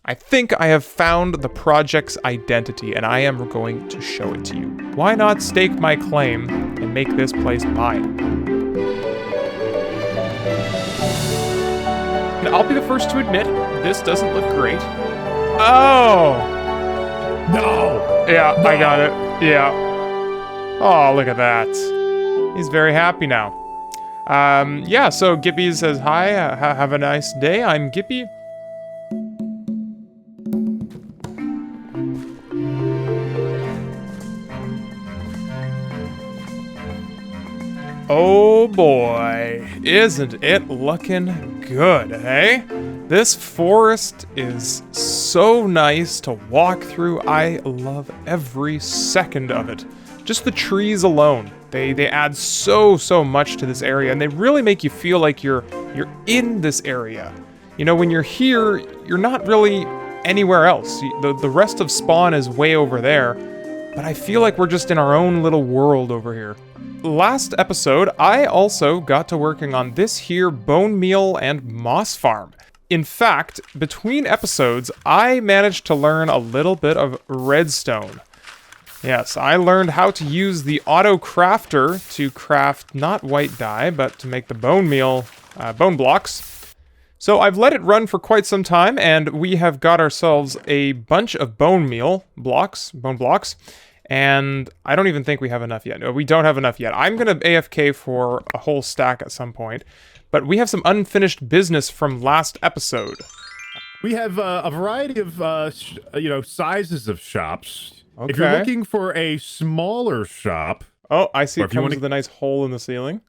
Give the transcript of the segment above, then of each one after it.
I think I have found the project's identity, and I am going to show it to you. Why not stake my claim and make this place mine? And I'll be the first to admit, this doesn't look great. Oh! No! Yeah, No. I got it. Yeah. Oh, look at that. He's very happy now. Yeah, so Gippy says, hi, have a nice day. I'm Gippy. Oh boy, isn't it looking good, hey? This forest is so nice to walk through. I love every second of it. Just the trees alone, they add so much to this area, and they really make you feel like you're in this area. You know, when you're here, you're not really anywhere else. The rest of spawn is way over there, but I feel like we're just in our own little world over here. Last episode, I also got to working on this here bone meal and moss farm. In fact, between episodes, I managed to learn a little bit of redstone. Yes, I learned how to use the auto crafter to craft not white dye, but to make the bone meal bone blocks. So I've let it run for quite some time, and we have got ourselves a bunch of bone blocks, and I don't even think we have enough yet. No, we don't have enough yet. I'm gonna AFK for a whole stack at some point, but we have some unfinished business from last episode. We have a variety of, sizes of shops. Okay. If you're looking for a smaller shop... Oh, I see it comes wanna... with a nice hole in the ceiling.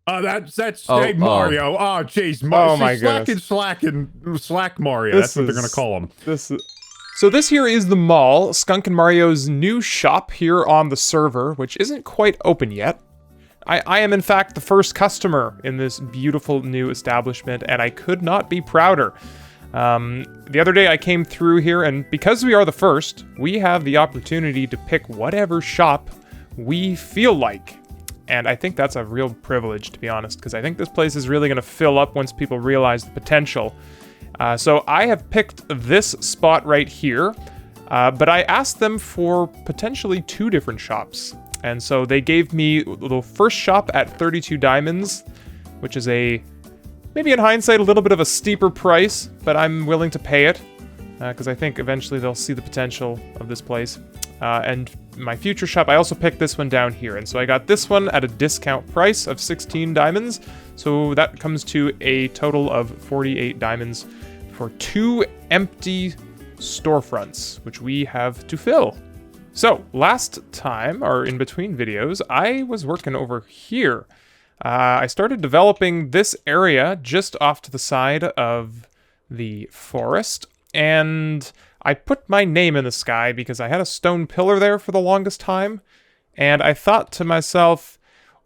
That's hey, Mario. Oh, jeez. Oh, my goodness. Slack Mario. That's what they're going to call him. So this here is the mall, Skunk and Mario's new shop here on the server, which isn't quite open yet. I am in fact the first customer in this beautiful new establishment, and I could not be prouder. The other day I came through here, and because we are the first, we have the opportunity to pick whatever shop we feel like. And I think that's a real privilege, to be honest, because I think this place is really going to fill up once people realize the potential. So I have picked this spot right here, but I asked them for potentially 2 different shops. And so they gave me the first shop at 32 diamonds, which is maybe in hindsight, a little bit of a steeper price, but I'm willing to pay it, because I think eventually they'll see the potential of this place. And my future shop, I also picked this one down here, and so I got this one at a discount price of 16 diamonds, so that comes to a total of 48 diamonds for 2 empty storefronts, which we have to fill. So, last time, or in between videos, I was working over here. I started developing this area just off to the side of the forest, and I put my name in the sky because I had a stone pillar there for the longest time, and I thought to myself,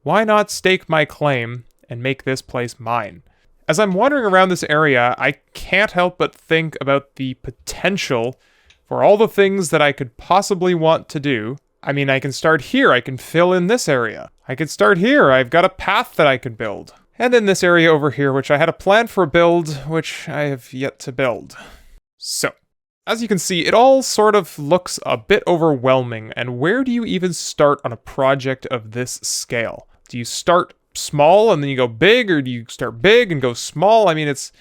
why not stake my claim and make this place mine? As I'm wandering around this area, I can't help but think about the potential for all the things that I could possibly want to do. I mean, I can start here, I can fill in this area. I could start here, I've got a path that I can build. And in this area over here, which I had a plan for a build, which I have yet to build. So, as you can see, it all sort of looks a bit overwhelming, and where do you even start on a project of this scale? Do you start small and then you go big, or do you start big and go small? I mean, it's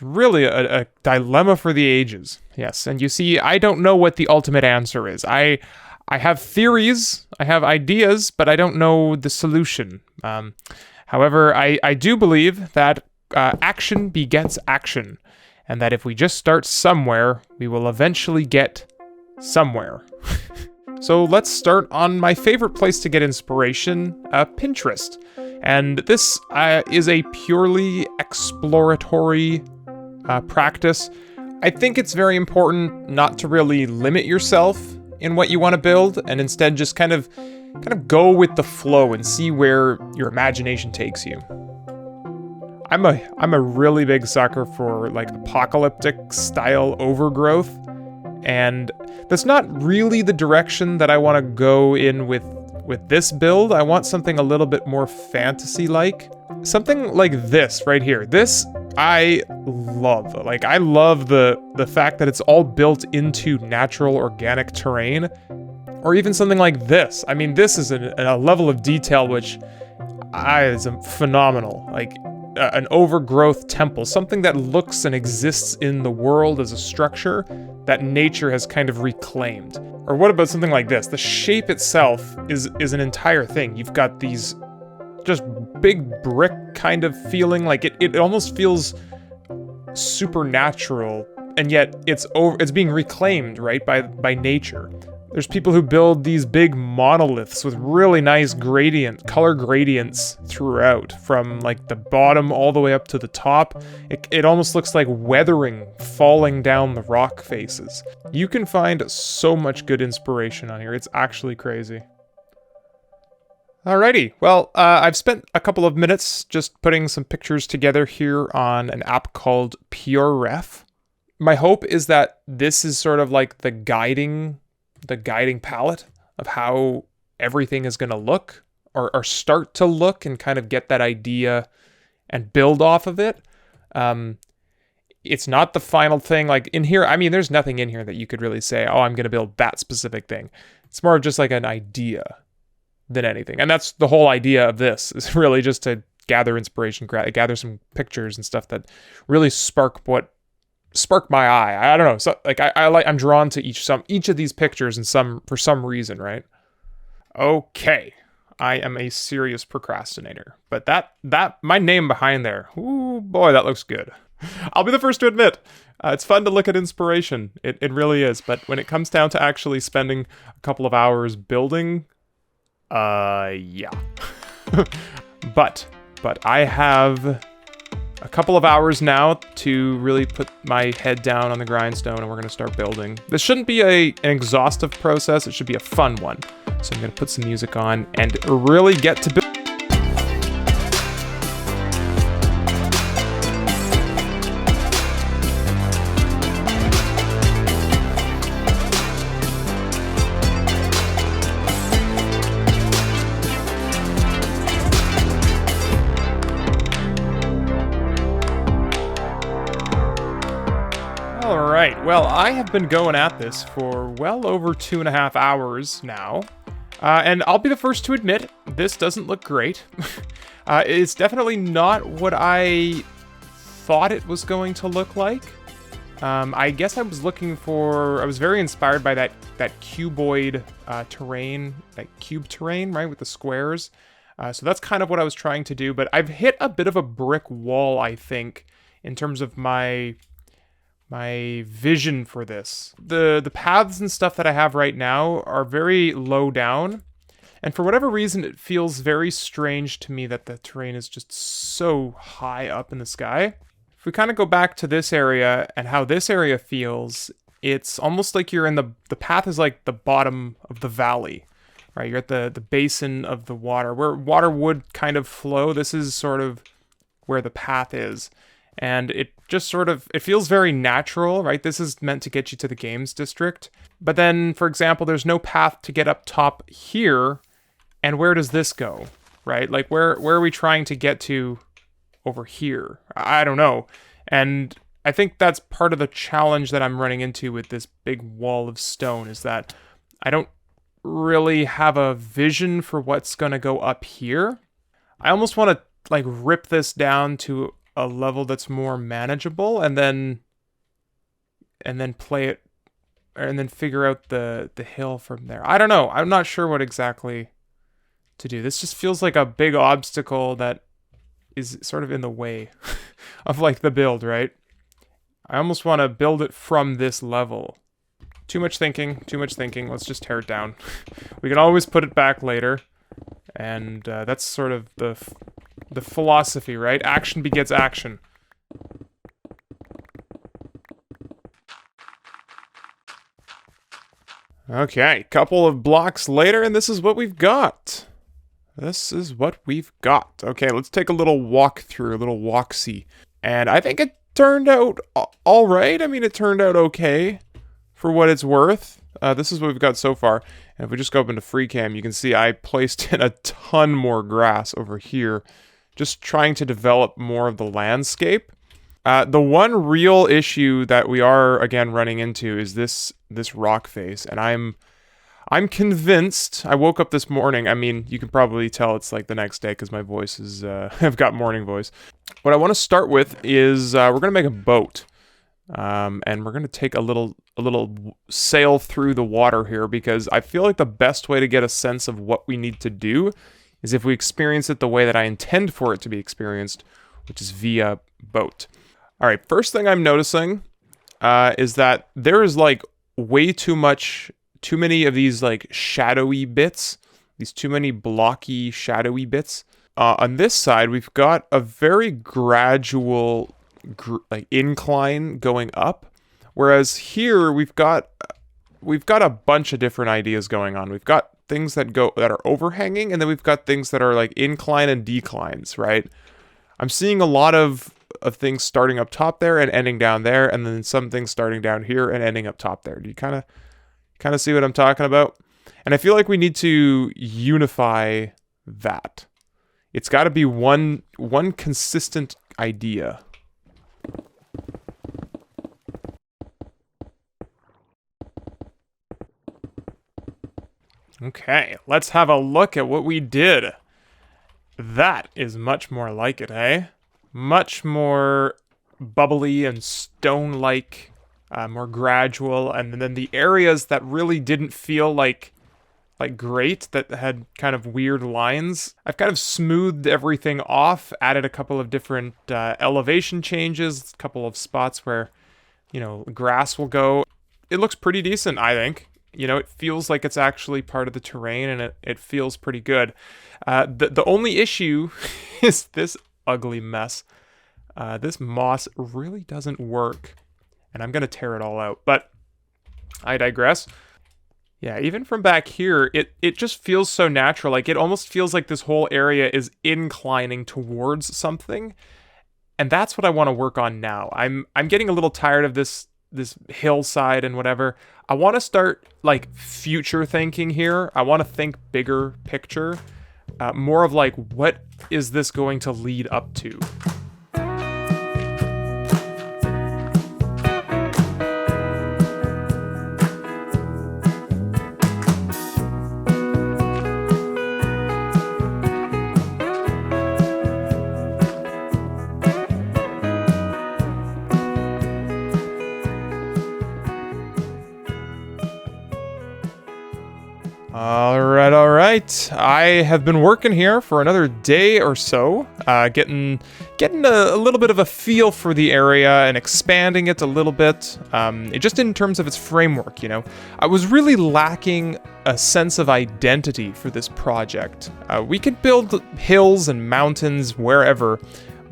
really a dilemma for the ages. Yes, and you see, I don't know what the ultimate answer is. I have theories, I have ideas, but I don't know the solution. However, I do believe that action begets action, and that if we just start somewhere, we will eventually get somewhere. So let's start on my favorite place to get inspiration, Pinterest. And this is a purely exploratory practice. I think it's very important not to really limit yourself in what you want to build, and instead just kind of go with the flow and see where your imagination takes you. I'm a really big sucker for like apocalyptic style overgrowth, and that's not really the direction that I want to go in with this build. I want something a little bit more fantasy-like. something like this right here. This I love. Like, I love the fact that it's all built into natural organic terrain. Or even something like this. I mean, this is a level of detail which is phenomenal. Like, an overgrowth temple, something that looks and exists in the world as a structure that nature has kind of reclaimed. Or what about something like this? The shape itself is an entire thing. You've got these just big brick kind of feeling, like it almost feels supernatural, and yet it's being reclaimed, right, by nature. There's people who build these big monoliths with really nice color gradients throughout, from like the bottom all the way up to the top. It almost looks like weathering falling down the rock faces. You can find so much good inspiration on here. It's actually crazy. Alrighty, well, I've spent a couple of minutes just putting some pictures together here on an app called PureRef. My hope is that this is sort of like the guiding palette of how everything is going to look, or start to look, and kind of get that idea and build off of it. It's not the final thing. Like in here, I mean, there's nothing in here that you could really say, oh, I'm going to build that specific thing. It's more of just like an idea than anything. And that's the whole idea of this, is really just to gather inspiration, gather some pictures and stuff that really spark my eye. I don't know. So like I'm drawn to each of these pictures for some reason, right? Okay. I am a serious procrastinator. But that my name behind there. Ooh, boy, that looks good. I'll be the first to admit, it's fun to look at inspiration. It really is. But when it comes down to actually spending a couple of hours building, yeah. But I have a couple of hours now to really put my head down on the grindstone, and we're going to start building. This shouldn't be an exhaustive process. It should be a fun one. So I'm going to put some music on and really get to build. Alright, well, I have been going at this for well over 2.5 hours now, and I'll be the first to admit, this doesn't look great. It's definitely not what I thought it was going to look like. I guess I was very inspired by that cuboid terrain, that cube terrain, right, with the squares. So that's kind of what I was trying to do, but I've hit a bit of a brick wall, I think, in terms of my vision for this. The paths and stuff that I have right now are very low down, and for whatever reason it feels very strange to me that the terrain is just so high up in the sky. If we kind of go back to this area and how this area feels, it's almost like you're in the path is like the bottom of the valley, right? You're at the basin of the water, where water would kind of flow. This is sort of where the path is. And it just it feels very natural, right? This is meant to get you to the games district. But then, for example, there's no path to get up top here. And where does this go, right? Like, where are we trying to get to over here? I don't know. And I think that's part of the challenge that I'm running into with this big wall of stone, is that I don't really have a vision for what's going to go up here. I almost want to, like, rip this down to a level that's more manageable, and then play it, and then figure out the hill from there. I don't know. I'm not sure what exactly to do. This just feels like a big obstacle that is sort of in the way of like the build, right? I almost want to build it from this level. Too much thinking. Let's just tear it down. We can always put it back later. And that's sort of the philosophy, right? Action begets action. Okay, couple of blocks later, and this is what we've got. Okay, let's take a little walk through, a little walk-see. And I think it turned out all right. I mean, it turned out okay for what it's worth. This is what we've got so far. And if we just go up into free cam, you can see I placed in a ton more grass over here just trying to develop more of the landscape. The one real issue that we are again running into is this rock face, and I'm convinced. I woke up this morning. I mean, you can probably tell it's like the next day because my voice is I've got morning voice. What I want to start with is we're gonna make a boat, and we're gonna take a little sail through the water here, because I feel like the best way to get a sense of what we need to do is if we experience it the way that I intend for it to be experienced, which is via boat. All right, first thing I'm noticing is that there is like way too many of these like shadowy bits, these too many blocky shadowy bits. On this side, we've got a very gradual like incline going up, whereas here we've got a bunch of different ideas going on. We've got things that are overhanging, and then we've got things that are like incline and declines, right? I'm seeing a lot of things starting up top there and ending down there, and then some things starting down here and ending up top there. Do you kind of see what I'm talking about? And I feel like we need to unify that. It's got to be one consistent idea. Okay, let's have a look at what we did. That is much more like it, eh? Much more bubbly and stone-like, more gradual, and then the areas that really didn't feel like great, that had kind of weird lines, I've kind of smoothed everything off, added a couple of different elevation changes, a couple of spots where, you know, grass will go. It looks pretty decent, I think. You know, it feels like it's actually part of the terrain, and it feels pretty good. The only issue is this ugly mess. This moss really doesn't work, and I'm going to tear it all out, but I digress. Yeah, even from back here, it just feels so natural. Like, it almost feels like this whole area is inclining towards something, and that's what I want to work on now. I'm getting a little tired of this hillside and whatever. I want to start like future thinking here. I want to think bigger picture, more of like, what is this going to lead up to? All right. I have been working here for another day or so, getting a little bit of a feel for the area and expanding it a little bit. Just in terms of its framework, you know, I was really lacking a sense of identity for this project. We could build hills and mountains wherever,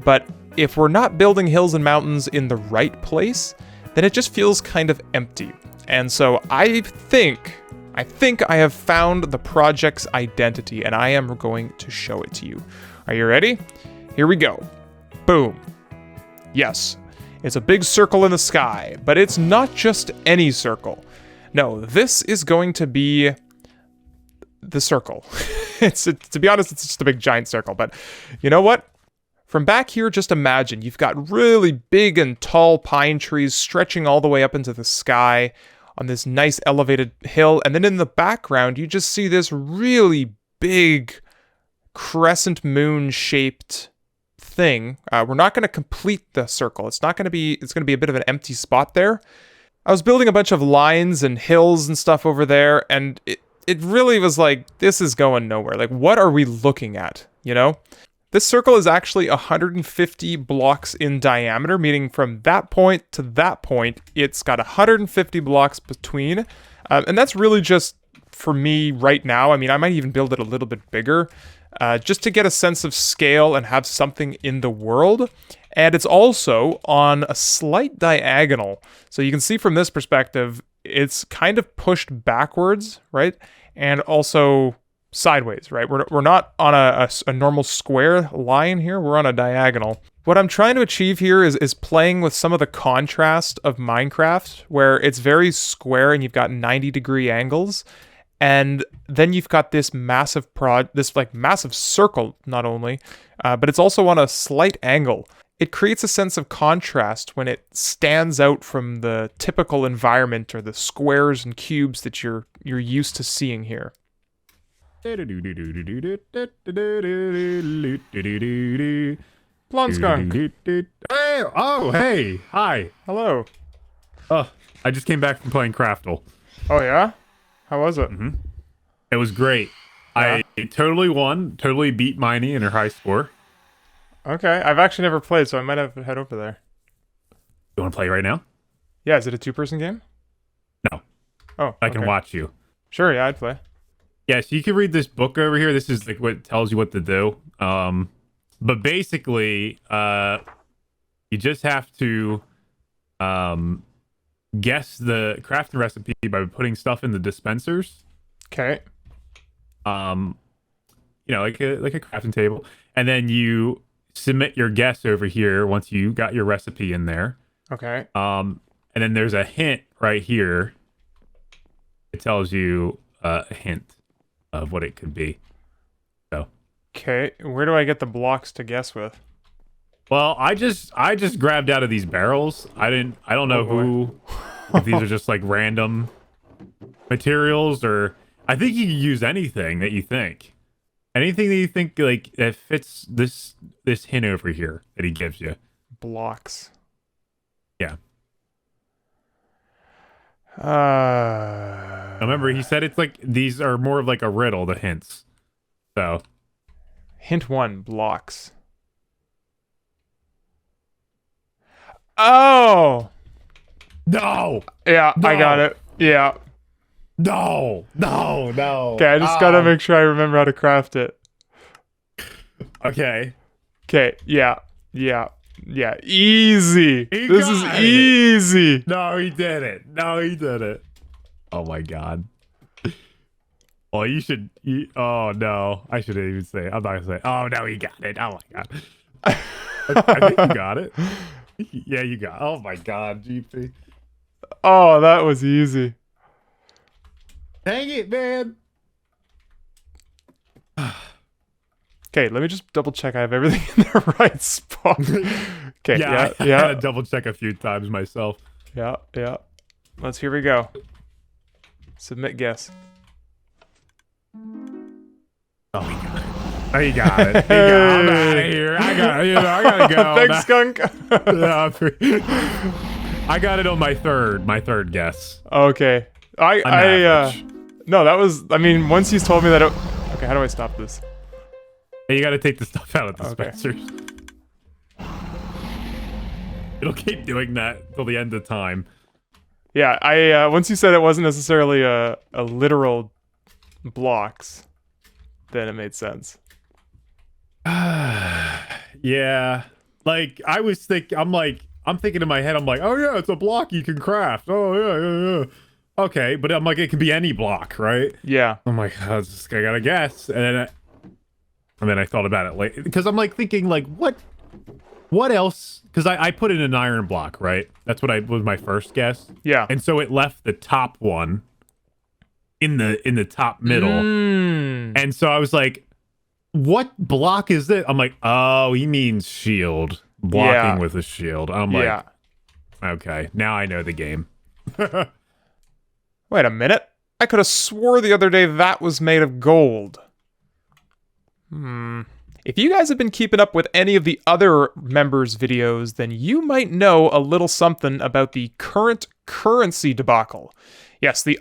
but if we're not building hills and mountains in the right place, then it just feels kind of empty. And so I think I have found the project's identity, and I am going to show it to you. Are you ready? Here we go. Boom. Yes, it's a big circle in the sky, but it's not just any circle. No, this is going to be the circle. To be honest, it's just a big giant circle, but you know what? From back here, just imagine you've got really big and tall pine trees stretching all the way up into the sky on this nice elevated hill, and then in the background you just see this really big crescent moon shaped thing. We're not going to complete the circle. It's going to be a bit of an empty spot there. I was building a bunch of lines and hills and stuff over there, and it really was like, this is going nowhere. Like, what are we looking at, you know? This circle is actually 150 blocks in diameter, meaning from that point to that point, it's got 150 blocks between. And that's really just for me right now. I mean, I might even build it a little bit bigger, just to get a sense of scale and have something in the world. And it's also on a slight diagonal. So you can see from this perspective, it's kind of pushed backwards, right? And also sideways, right? We're not on a normal square line here. We're on a diagonal. What I'm trying to achieve here is playing with some of the contrast of Minecraft, where it's very square and you've got 90-degree angles. And then you've got this massive massive circle, not only, but it's also on a slight angle. It creates a sense of contrast when it stands out from the typical environment or the squares and cubes that you're used to seeing here. Blonde skunk. Hey, oh, hey, hi. Hello. Oh, I just came back from playing Craftle. Oh yeah? How was it? It was great. Yeah. I totally won. Totally beat Miney in her high score. Okay, I've actually never played, so I might have to head over there. You want to play right now? Yeah, is it a two-person game? No. Oh, I can watch you. Sure, yeah, I'd play. Yeah, so you can read this book over here. This is like what tells you what to do. But basically, you just have to guess the crafting recipe by putting stuff in the dispensers. Okay. You know, like a crafting table, and then you submit your guess over here once you got your recipe in there. Okay. And then there's a hint right here. It tells you a hint of what it could be. So. Okay, where do I get the blocks to guess with? Well, I just grabbed out of these barrels. I don't know who, if these are just like random materials, or I think you can use anything that you think. Anything that you think like that fits this hint over here that he gives you. Blocks. Yeah. Remember, he said it's like these are more of like a riddle, the hints. So. Hint 1, blocks. Oh! No! Yeah, No. I got it. Yeah. No! Okay, I just gotta make sure I remember how to craft it. Okay. Okay, yeah. Easy. This is got it. easy. No, he did it. Oh my god. Well, you should. Oh no, I shouldn't even say it. I'm not gonna say it. Oh no, he got it. Oh my god. I think you got it. Yeah, you got it. Oh my god, GP. Oh, that was easy. Dang it, man. Okay, let me just double check I have everything in the right spot. Okay, Yeah, I yeah. had to double check a few times myself. Yeah. Here we go. Submit guess. Oh, he got it. Oh, he got it. I'm out of here. I gotta go. Thanks, skunk. I got it on my third guess. Okay. No, that was, I mean, once he's told me that okay, how do I stop this? Hey, you gotta take the stuff out of the Okay. dispensers. It'll keep doing that till the end of time. Yeah, once you said it wasn't necessarily a literal blocks, then it made sense. Yeah. Like, I'm thinking in my head, I'm like, oh yeah, it's a block you can craft. Oh yeah. Okay, but I'm like, it can be any block, right? Yeah. I'm like, I gotta guess. And then I thought about it like, because I'm like thinking like, what else? Because I put in an iron block, right? That's what was my first guess. Yeah. And so it left the top one in the top middle. And so I was like, what block is this? I'm like, oh, he means shield. Blocking with a shield. I'm like, okay, now I know the game. Wait a minute. I could have swore the other day that was made of gold. If you guys have been keeping up with any of the other members' videos, then you might know a little something about the current currency debacle. Yes, the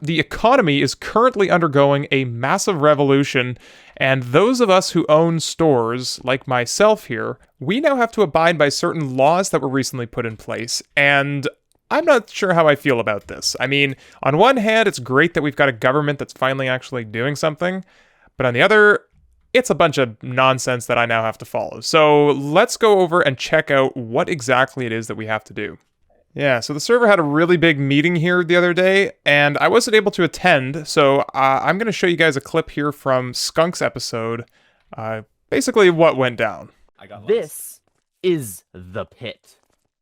economy is currently undergoing a massive revolution, and those of us who own stores, like myself here, we now have to abide by certain laws that were recently put in place, and I'm not sure how I feel about this. I mean, on one hand, it's great that we've got a government that's finally actually doing something, but on the other, it's a bunch of nonsense that I now have to follow. So let's go over and check out what exactly it is that we have to do. Yeah, so the server had a really big meeting here the other day, and I wasn't able to attend, so I'm going to show you guys a clip here from Skunk's episode, basically what went down. This is the pit.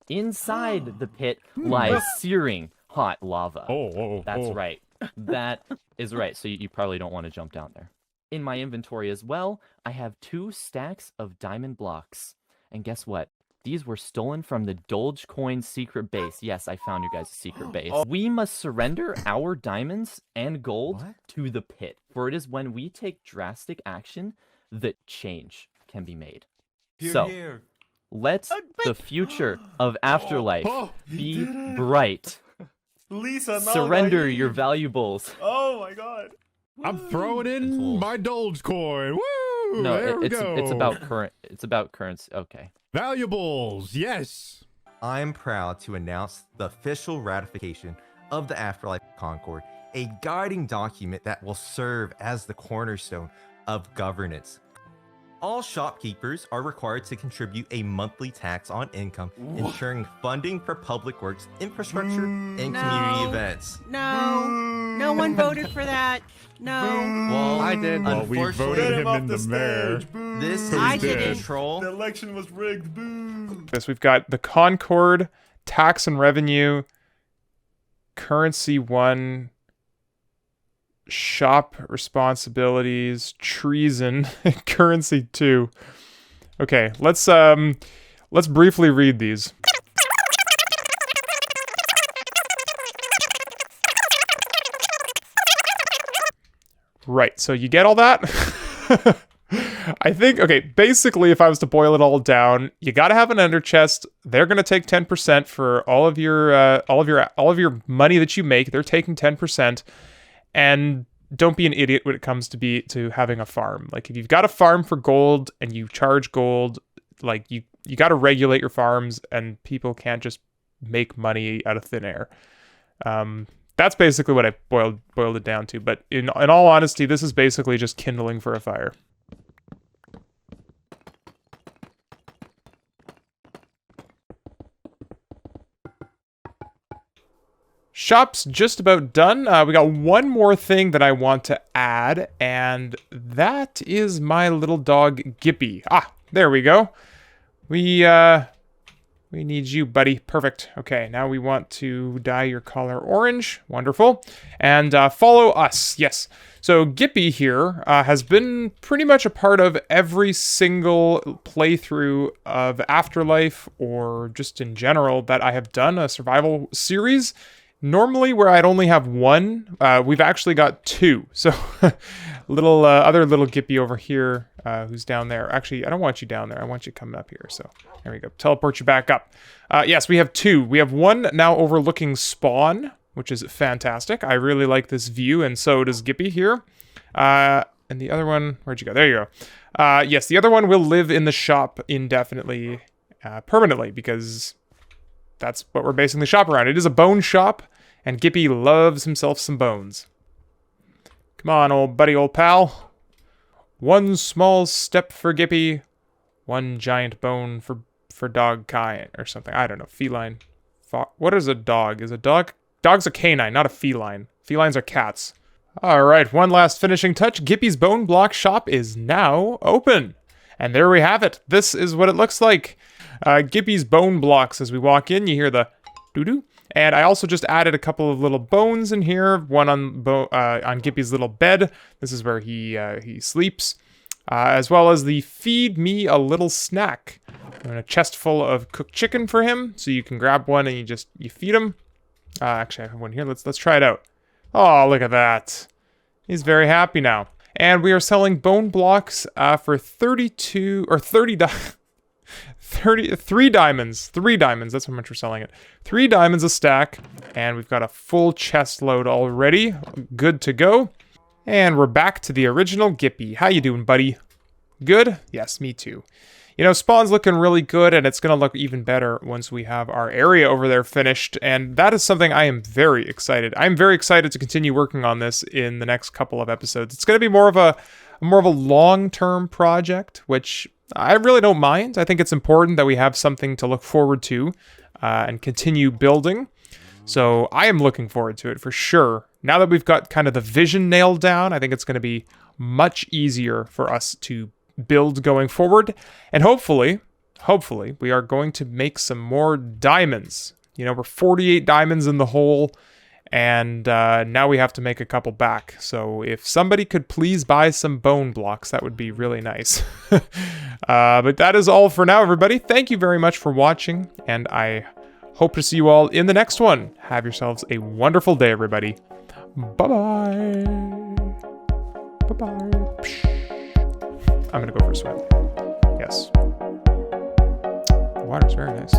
Inside the pit lies searing hot lava. Oh, That's right. That is right. So you probably don't want to jump down there. In my inventory as well, I have 2 stacks of diamond blocks. And guess what? These were stolen from the Dogecoin secret base. Yes, I found you guys' secret base. We must surrender our diamonds and gold to the pit. For it is when we take drastic action that change can be made. Let the future of Afterlife be bright. Lisa, Surrender your valuables. Oh my god. I'm throwing in my Dogecoin. Woo! No, there we go. it's about currency. Okay. Valuables, yes. I'm proud to announce the official ratification of the Afterlife Concord, a guiding document that will serve as the cornerstone of governance. All shopkeepers are required to contribute a monthly tax on income, ensuring funding for public works, infrastructure, and community events. No one voted for that. No. Well, I did. Well, we voted him in the mayor. This I is the didn't. control. The election was rigged. Boo. Yes, we've got the Concord, tax and revenue, currency 1, shop responsibilities, treason, currency 2. Okay, let's briefly read these. Right, so you get all that? I think, okay, basically if I was to boil it all down, you gotta have an ender chest. They're gonna take 10% for all of your money that you make. They're taking 10%. And don't be an idiot when it comes to having a farm. Like if you've got a farm for gold and you charge gold, like you gotta regulate your farms and people can't just make money out of thin air. That's basically what I boiled it down to. But in all honesty, this is basically just kindling for a fire. Shop's just about done. We got one more thing that I want to add, and that is my little dog, Gippy. Ah, there we go. We need you, buddy. Perfect. Okay, now we want to dye your collar orange. Wonderful. And follow us. Yes. So Gippy here has been pretty much a part of every single playthrough of Afterlife, or just in general, that I have done, a survival series. Normally, where I'd only have one, we've actually got 2. So, other little Gippy over here, who's down there. Actually, I don't want you down there. I want you coming up here. So, there we go. Teleport you back up. Yes, we have 2. We have one now overlooking spawn, which is fantastic. I really like this view, and so does Gippy here. And the other one, where'd you go? There you go. Yes, the other one will live in the shop indefinitely, permanently, because that's what we're basing the shop around. It is a bone shop, and Gippy loves himself some bones. Come on, old buddy, old pal. One small step for Gippy, one giant bone for dog kind, or something. I don't know, feline. What is a dog? Is a dog? Dog's a canine, not a feline. Felines are cats. All right, one last finishing touch. Gippy's bone block shop is now open. And there we have it. This is what it looks like. Gippy's bone blocks. As we walk in, you hear the doo-doo. And I also just added a couple of little bones in here. One on Gippy's little bed. This is where he sleeps. As well as the feed me a little snack. And a chest full of cooked chicken for him. So you can grab one and you feed him. Actually, I have one here. Let's try it out. Oh, look at that. He's very happy now. And we are selling bone blocks for 32 or 30 3 diamonds. 3 diamonds. That's how much we're selling it. 3 diamonds a stack. And we've got a full chest load already. Good to go. And we're back to the original Gippy. How you doing, buddy? Good? Yes, me too. You know, spawn's looking really good, and it's going to look even better once we have our area over there finished, and that is something I am very excited. I'm very excited to continue working on this in the next couple of episodes. It's going to be more of a long-term project, which I really don't mind. I think it's important that we have something to look forward to and continue building. So I am looking forward to it for sure. Now that we've got kind of the vision nailed down, I think it's going to be much easier for us to build going forward. And hopefully, we are going to make some more diamonds. You know, we're 48 diamonds in the hole, And now we have to make a couple back. So if somebody could please buy some bone blocks, that would be really nice. But that is all for now, everybody. Thank you very much for watching, and I hope to see you all in the next one. Have yourselves a wonderful day, everybody. Bye-bye. Bye-bye. I'm gonna go for a swim. Yes. The water's very nice.